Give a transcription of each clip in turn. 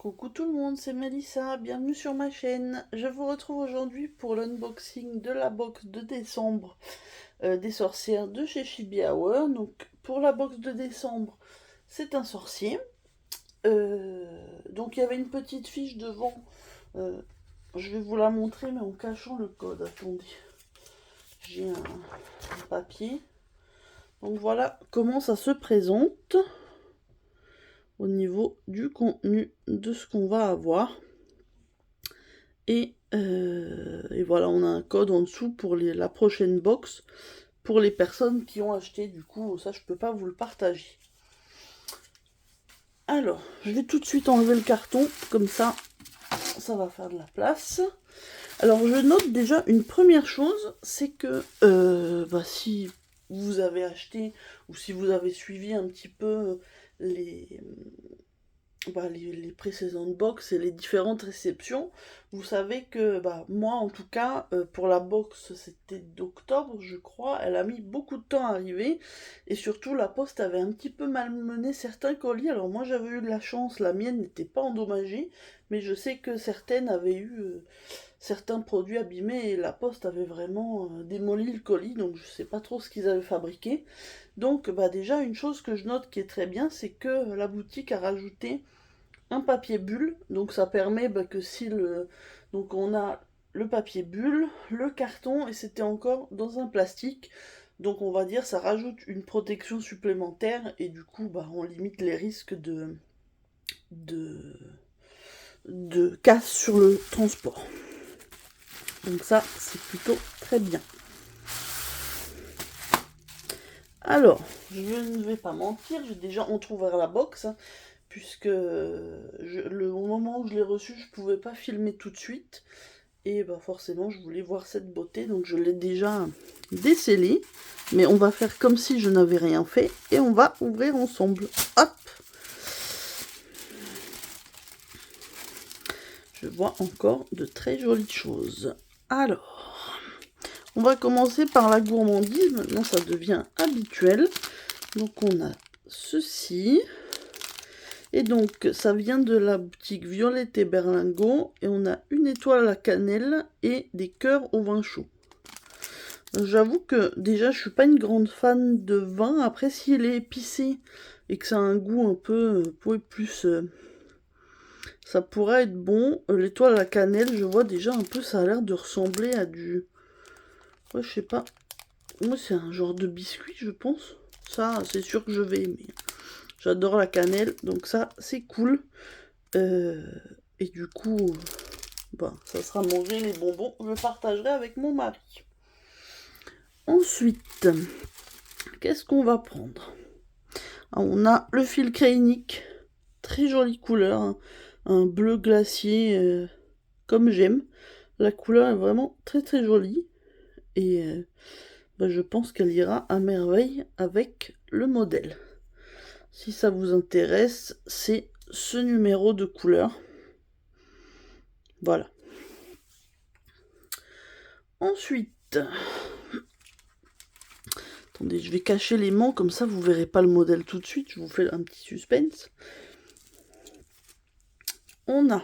Coucou tout le monde, c'est Mélissa, bienvenue sur ma chaîne. Je vous retrouve aujourd'hui pour l'unboxing de la box de décembre des sorcières de chez Chibi Hour. Donc pour la box de décembre, c'est un sorcier. Donc il y avait une petite fiche devant. Euh, je vais vous la montrer mais en cachant le code. Attendez, j'ai un papier. Donc voilà comment ça se présente au niveau du contenu de ce qu'on va avoir. Et voilà, on a un code en dessous pour la prochaine box, pour les personnes qui ont acheté. Du coup, ça, je peux pas vous le partager. Alors, je vais tout de suite enlever le carton, comme ça va faire de la place. Alors, je note déjà une première chose, c'est que si vous avez acheté, ou si vous avez suivi un petit peu les précédentes box et les différentes réceptions, vous savez que moi en tout cas, pour la box c'était d'octobre je crois, elle a mis beaucoup de temps à arriver, et surtout la poste avait un petit peu malmené certains colis. Alors moi j'avais eu de la chance, la mienne n'était pas endommagée, mais je sais que certaines avaient eu certains produits abîmés et la poste avait vraiment démoli le colis, donc je sais pas trop ce qu'ils avaient fabriqué. Donc déjà une chose que je note qui est très bien, c'est que la boutique a rajouté un papier bulle, donc ça permet que si le... Donc on a le papier bulle, le carton, et c'était encore dans un plastique, donc on va dire ça rajoute une protection supplémentaire, et du coup on limite les risques de, de casse sur le transport. Donc ça c'est plutôt très bien. Alors, je ne vais pas mentir, j'ai déjà entrouvert la box, puisque au moment où je l'ai reçu, je pouvais pas filmer tout de suite. Et forcément, je voulais voir cette beauté, donc je l'ai déjà décellée. Mais on va faire comme si je n'avais rien fait, et on va ouvrir ensemble. Hop! Je vois encore de très jolies choses. Alors, on va commencer par la gourmandise. Maintenant, ça devient habituel. Donc, on a ceci. Et donc, ça vient de la boutique Violette et Berlingot. Et on a une étoile à la cannelle et des cœurs au vin chaud. J'avoue que déjà, je suis pas une grande fan de vin. Après, si elle est épicée et que ça a un goût un peu plus... ça pourrait être bon. L'étoile à la cannelle, je vois déjà un peu, ça a l'air de ressembler à du... Ouais, je sais pas. Moi, c'est un genre de biscuit, je pense. Ça, c'est sûr que je vais aimer. J'adore la cannelle, donc ça, c'est cool. Et du coup, ça sera manger les bonbons. Je partagerai avec mon mari. Ensuite, qu'est-ce qu'on va prendre? On a le fil Kreinik. Très jolie couleur. Hein. Un bleu glacier, comme j'aime. La couleur est vraiment très très jolie. Et je pense qu'elle ira à merveille avec le modèle. Si ça vous intéresse, c'est ce numéro de couleur. Voilà. Ensuite, attendez, je vais cacher les mains, comme ça vous verrez pas le modèle tout de suite. Je vous fais un petit suspense. On a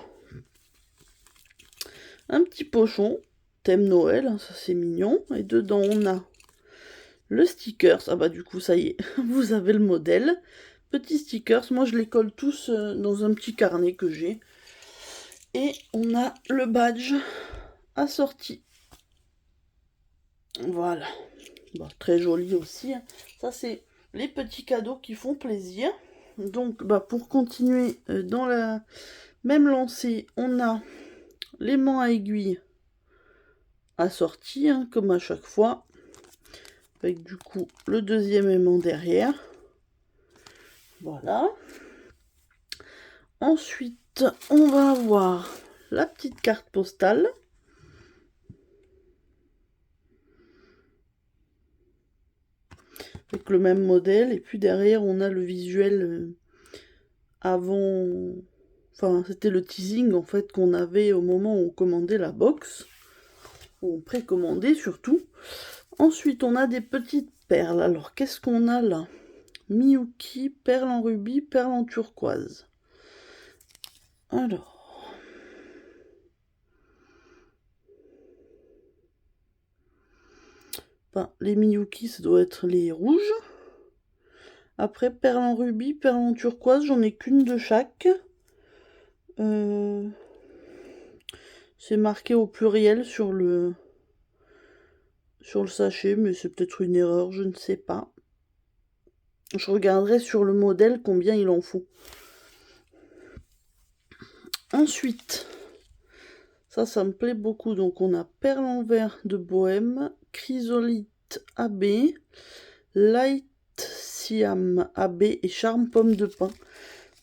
un petit pochon, thème Noël, hein, ça c'est mignon. Et dedans on a le stickers. Ah du coup ça y est, vous avez le modèle. Petits stickers, moi je les colle tous dans un petit carnet que j'ai. Et on a le badge assorti. Voilà. Très joli aussi. Ça, c'est les petits cadeaux qui font plaisir. Donc, pour continuer dans la même lancée, on a l'aimant à aiguille assorti, comme à chaque fois. Avec du coup le deuxième aimant derrière. Voilà. Ensuite, on va avoir la petite carte postale. Avec le même modèle, et puis derrière on a le visuel avant, enfin c'était le teasing en fait qu'on avait au moment où on commandait la box, ou on précommandait surtout. Ensuite on a des petites perles. Alors qu'est-ce qu'on a là? Miyuki, perle en rubis, perle en turquoise. Alors. Ben, les Miyuki, ça doit être les rouges. Après, perles en rubis, perles en turquoise, j'en ai qu'une de chaque. C'est marqué au pluriel sur le sachet, mais c'est peut-être une erreur, je ne sais pas. Je regarderai sur le modèle combien il en faut. Ensuite, ça me plaît beaucoup. Donc on a perles en verre de Bohème, chrysolite AB, light siam AB et charme pomme de pin.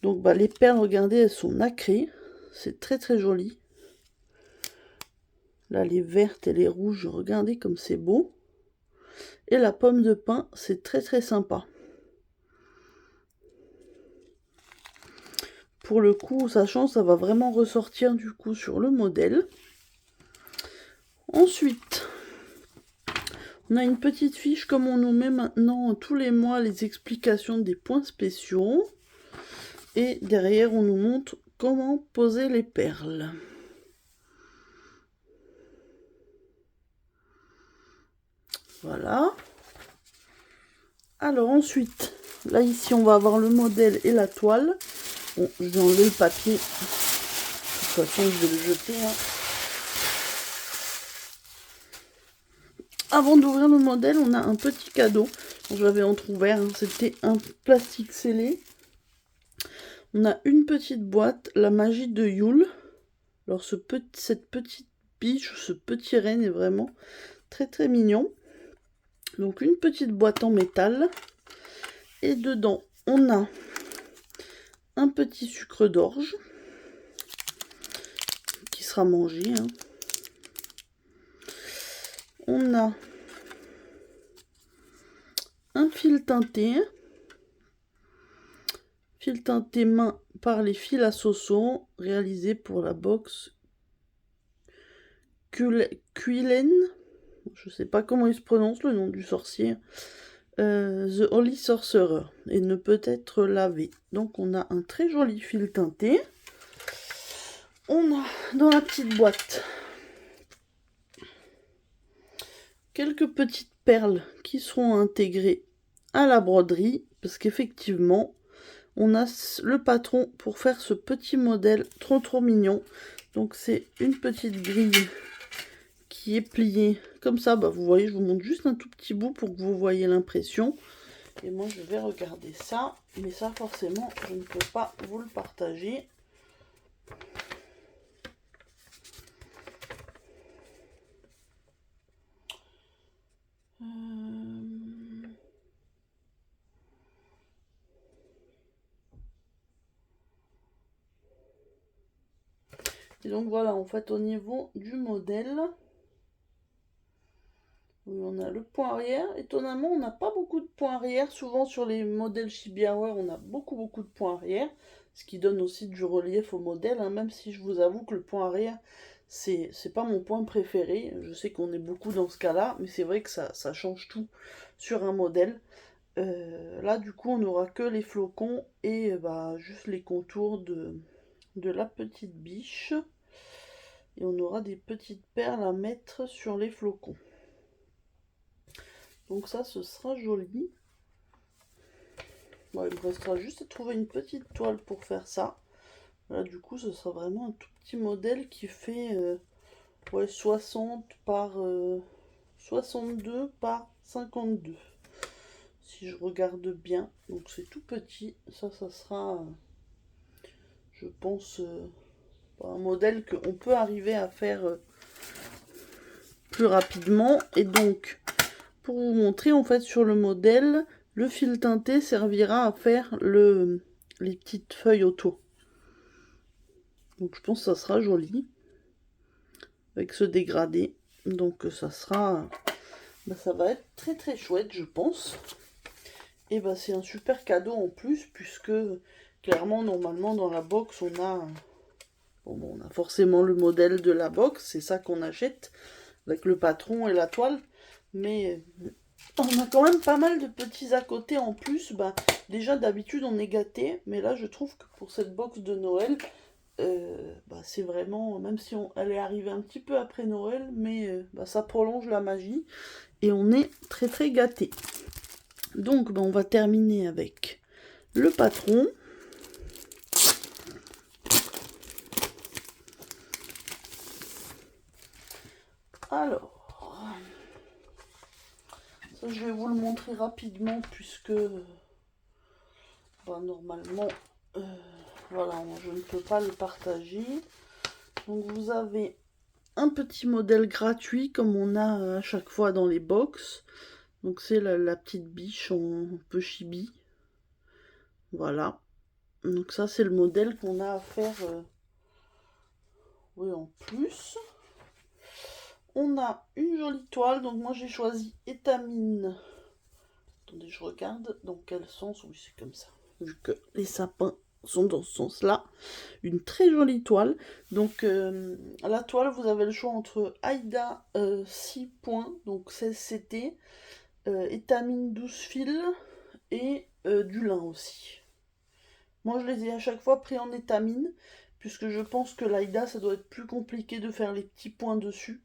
Donc bah, les perles, regardez, elles sont nacrées. C'est très très joli. Là, les vertes et les rouges, regardez comme c'est beau. Et la pomme de pin, c'est très très sympa. Pour le coup, sachant ça va vraiment ressortir du coup sur le modèle. Ensuite, on a une petite fiche comme on nous met maintenant tous les mois les explications des points spéciaux. Et derrière, on nous montre comment poser les perles. Voilà. Alors ensuite, là ici, on va avoir le modèle et la toile. Bon, je vais enlever le papier. De toute façon, je vais le jeter. Hein. Avant d'ouvrir le modèle, on a un petit cadeau. Je l'avais entrouvert, hein. C'était un plastique scellé. On a une petite boîte, la magie de Yule. Alors cette petite biche, ce petit renne est vraiment très très mignon. Donc une petite boîte en métal. Et dedans, on a un petit sucre d'orge qui sera mangé. Hein. On a un fil teinté main par les fils à Soso, réalisé pour la box Quillen. Je sais pas comment il se prononce le nom du sorcier. The Holy Sorcerer. Et ne peut être lavé. Donc on a un très joli fil teinté. On a dans la petite boîte quelques petites perles qui seront intégrées à la broderie. Parce qu'effectivement, on a le patron pour faire ce petit modèle trop mignon. Donc c'est une petite grille qui est pliée comme ça. Bah, vous voyez, je vous montre juste un tout petit bout pour que vous voyez l'impression. Et moi je vais regarder ça. Mais ça forcément, je ne peux pas vous le partager. Et donc voilà, en fait, au niveau du modèle, oui, on a le point arrière. Étonnamment, on n'a pas beaucoup de points arrière. Souvent, sur les modèles Shibiaware, on a beaucoup de points arrière. Ce qui donne aussi du relief au modèle, hein, même si je vous avoue que le point arrière, c'est pas mon point préféré. Je sais qu'on est beaucoup dans ce cas-là, mais c'est vrai que ça change tout sur un modèle. Là, du coup, on n'aura que les flocons et bah, juste les contours de la petite biche. Et on aura des petites perles à mettre sur les flocons. Donc ça, ce sera joli. Bon, il me restera juste à trouver une petite toile pour faire ça. Là, du coup, ce sera vraiment un tout petit modèle qui fait ouais, 60 par 62 par 52. Si je regarde bien. Donc c'est tout petit. Ça sera, je pense, un modèle qu'on peut arriver à faire plus rapidement. Et donc, pour vous montrer, en fait, sur le modèle, le fil teinté servira à faire les petites feuilles autour. Donc je pense que ça sera joli avec ce dégradé. Donc ça sera, bah, ça va être très très chouette, je pense. Et bah c'est un super cadeau en plus, puisque clairement normalement dans la box on a on a forcément le modèle de la box, c'est ça qu'on achète avec le patron et la toile, mais on a quand même pas mal de petits à côté en plus. Bah, déjà d'habitude on est gâté, mais là je trouve que pour cette box de Noël, c'est vraiment, même si elle est arrivée un petit peu après Noël, mais ça prolonge la magie et on est très très gâtés. Donc on va terminer avec le patron. Alors, ça je vais vous le montrer rapidement puisque normalement voilà, je ne peux pas le partager. Donc vous avez un petit modèle gratuit comme on a à chaque fois dans les box. Donc c'est la petite biche en peu chibi. Voilà. Donc ça c'est le modèle qu'on a à faire en plus. On a une jolie toile, donc moi j'ai choisi Étamine. Attendez, je regarde dans quel sens. Oui, c'est comme ça, vu que les sapins sont dans ce sens-là. Une très jolie toile. Donc la toile, vous avez le choix entre Aïda 6 points, donc 16 CT, Étamine 12 fils et du lin aussi. Moi je les ai à chaque fois pris en étamine, puisque je pense que l'Aïda ça doit être plus compliqué de faire les petits points dessus.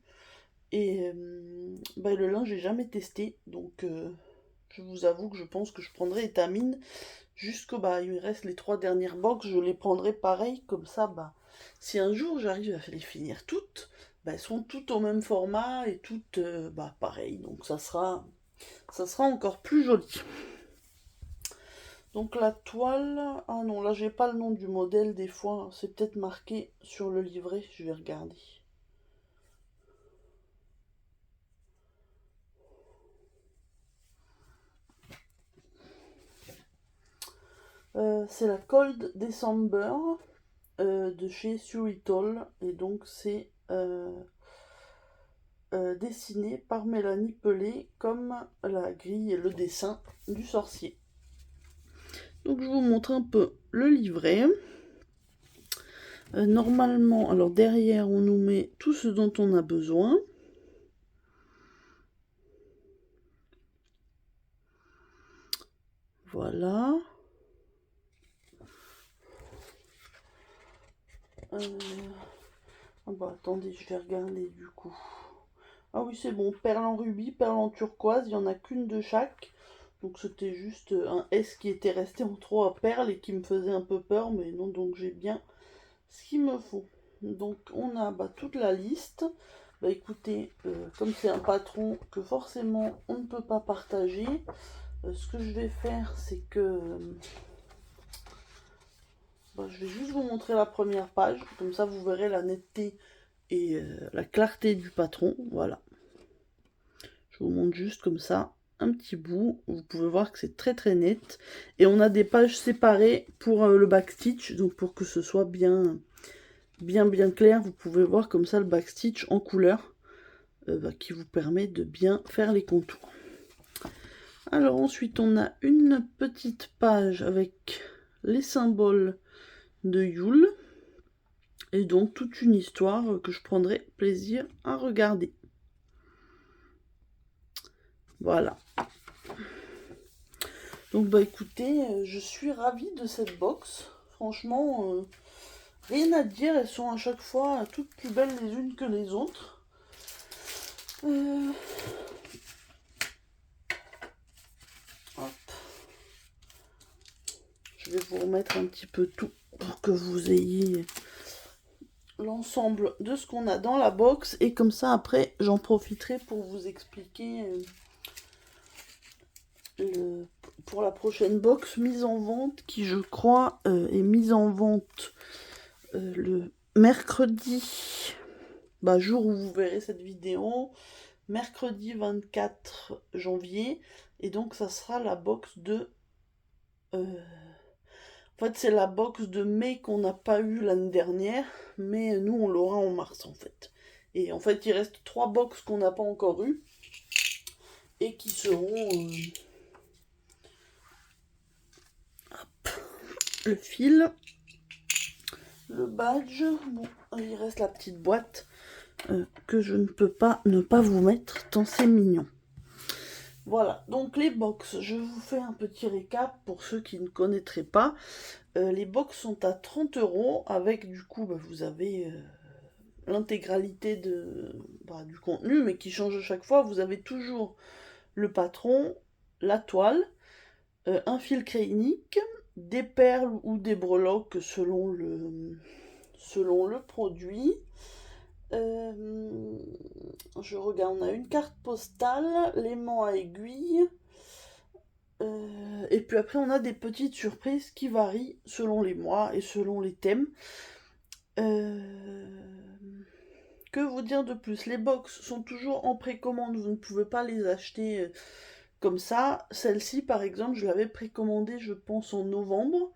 Et le lin j'ai jamais testé, donc je vous avoue que je pense que je prendrai étamine jusqu'au il me reste les 3 dernières box, je les prendrai pareil, comme ça si un jour j'arrive à les finir toutes, elles seront toutes au même format et toutes pareil, donc ça sera encore plus joli. Donc la toile, ah non là j'ai pas le nom du modèle, des fois c'est peut-être marqué sur le livret, je vais regarder. C'est la Cold December de chez Suritol, et donc c'est dessiné par Mélanie Pelé comme la grille et le dessin du sorcier. Donc je vous montre un peu le livret. Normalement, alors derrière on nous met tout ce dont on a besoin. Voilà. Attendez, je vais regarder du coup. Ah oui, c'est bon, perle en rubis, perle en turquoise, il n'y en a qu'une de chaque. Donc c'était juste un S qui était resté en 3 perles et qui me faisait un peu peur, mais non, donc j'ai bien ce qu'il me faut. Donc on a toute la liste. Écoutez, comme c'est un patron que forcément on ne peut pas partager, ce que je vais faire, c'est que je vais juste vous montrer la première page, comme ça vous verrez la netteté et la clarté du patron. Voilà. Je vous montre juste comme ça un petit bout. Vous pouvez voir que c'est très très net. Et on a des pages séparées pour le backstitch, donc pour que ce soit bien clair. Vous pouvez voir comme ça le backstitch en couleur qui vous permet de bien faire les contours. Alors ensuite on a une petite page avec les symboles de Yule. Et donc toute une histoire que je prendrai plaisir à regarder. Voilà. Donc écoutez, je suis ravie de cette box. Franchement, rien à dire, elles sont à chaque fois toutes plus belles les unes que les autres. Hop. Je vais vous remettre un petit peu tout pour que vous ayez l'ensemble de ce qu'on a dans la box. Et comme ça, après, j'en profiterai pour vous expliquer pour la prochaine box mise en vente, qui je crois est mise en vente le mercredi, jour où vous verrez cette vidéo, mercredi 24 janvier, et donc ça sera la box de en fait c'est la box de mai qu'on n'a pas eu l'année dernière, mais nous on l'aura en mars en fait. Et en fait il reste 3 box qu'on n'a pas encore eu et qui seront le fil, le badge, bon, il reste la petite boîte que je ne peux pas ne pas vous mettre tant c'est mignon. Voilà, donc les box, je vous fais un petit récap pour ceux qui ne connaîtraient pas. Les box sont à 30 € avec du coup, vous avez l'intégralité du contenu, mais qui change à chaque fois. Vous avez toujours le patron, la toile, un fil créinique, des perles ou des breloques selon le produit. Je regarde, on a une carte postale, l'aimant à aiguille. Et puis après, on a des petites surprises qui varient selon les mois et selon les thèmes. Que vous dire de plus? Les box sont toujours en précommande, vous ne pouvez pas les acheter comme ça. Celle-ci, par exemple, je l'avais précommandée, je pense, en novembre.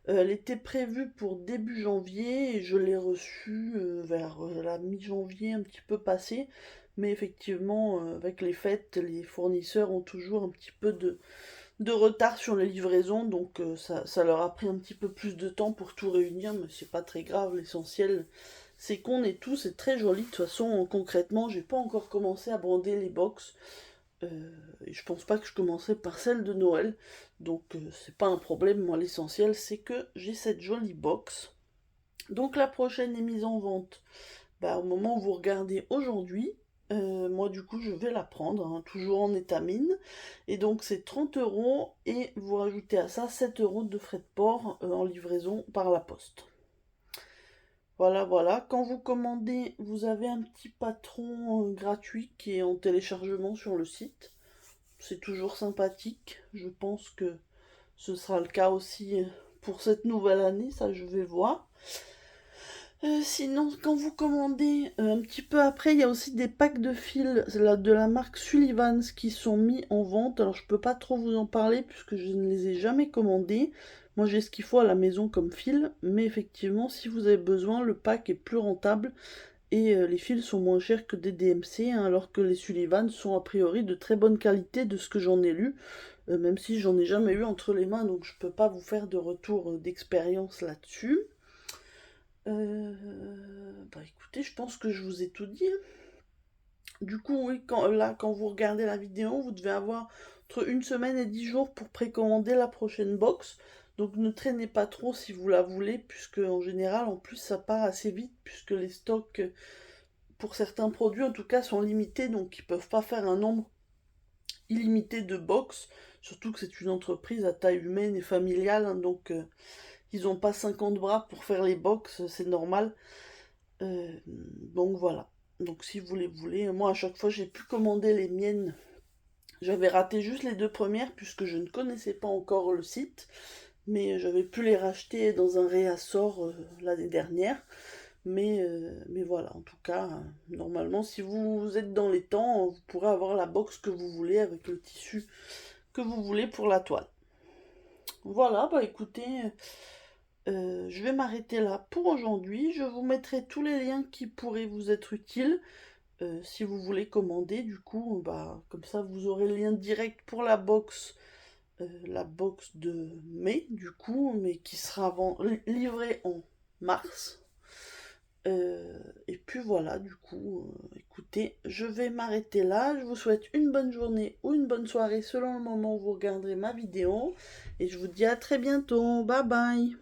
Elle était prévue pour début janvier et je l'ai reçue vers la mi-janvier, un petit peu passé. Mais effectivement, avec les fêtes, les fournisseurs ont toujours un petit peu de retard sur les livraisons, donc ça leur a pris un petit peu plus de temps pour tout réunir, mais c'est pas très grave, l'essentiel c'est qu'on ait tout, c'est très joli. De toute façon, concrètement, j'ai pas encore commencé à brander les box, et je pense pas que je commencerai par celle de Noël, donc c'est pas un problème, moi l'essentiel c'est que j'ai cette jolie box. Donc la prochaine est mise en vente au moment où vous regardez aujourd'hui. Moi du coup je vais la prendre, hein, toujours en état mine. Et donc c'est 30 € et vous rajoutez à ça 7 € de frais de port en livraison par la poste. Voilà, voilà. Quand vous commandez, vous avez un petit patron gratuit qui est en téléchargement sur le site. C'est toujours sympathique. Je pense que ce sera le cas aussi pour cette nouvelle année, ça je vais voir. Sinon, quand vous commandez, un petit peu après, il y a aussi des packs de fils de la marque Sullivan's qui sont mis en vente. Alors, je peux pas trop vous en parler puisque je ne les ai jamais commandés. Moi, j'ai ce qu'il faut à la maison comme fil, mais effectivement, si vous avez besoin, le pack est plus rentable et les fils sont moins chers que des DMC, hein, alors que les Sullivan sont a priori de très bonne qualité de ce que j'en ai lu, même si j'en ai jamais eu entre les mains, donc je peux pas vous faire de retour d'expérience là-dessus. Écoutez, je pense que je vous ai tout dit, hein. Du coup, oui, quand vous regardez la vidéo, vous devez avoir entre 1 semaine et 10 jours pour précommander la prochaine box. Donc ne traînez pas trop si vous la voulez, puisque en général, en plus, ça part assez vite, puisque les stocks, pour certains produits en tout cas, sont limités, donc ils peuvent pas faire un nombre illimité de box. Surtout que c'est une entreprise à taille humaine et familiale, hein, donc ils n'ont pas 50 bras pour faire les box, c'est normal. Donc voilà. Donc si vous les voulez, moi à chaque fois j'ai pu commander les miennes. J'avais raté juste les 2 premières puisque je ne connaissais pas encore le site, mais j'avais pu les racheter dans un réassort l'année dernière. Mais voilà, en tout cas, normalement, si vous êtes dans les temps, vous pourrez avoir la box que vous voulez avec le tissu que vous voulez pour la toile. Voilà, écoutez, je vais m'arrêter là pour aujourd'hui. Je vous mettrai tous les liens qui pourraient vous être utiles si vous voulez commander. Du coup, comme ça, vous aurez le lien direct pour la box de mai, du coup, mais qui sera livrée en mars. Et puis voilà, du coup, écoutez, je vais m'arrêter là. Je vous souhaite une bonne journée ou une bonne soirée selon le moment où vous regarderez ma vidéo. Et je vous dis à très bientôt. Bye bye.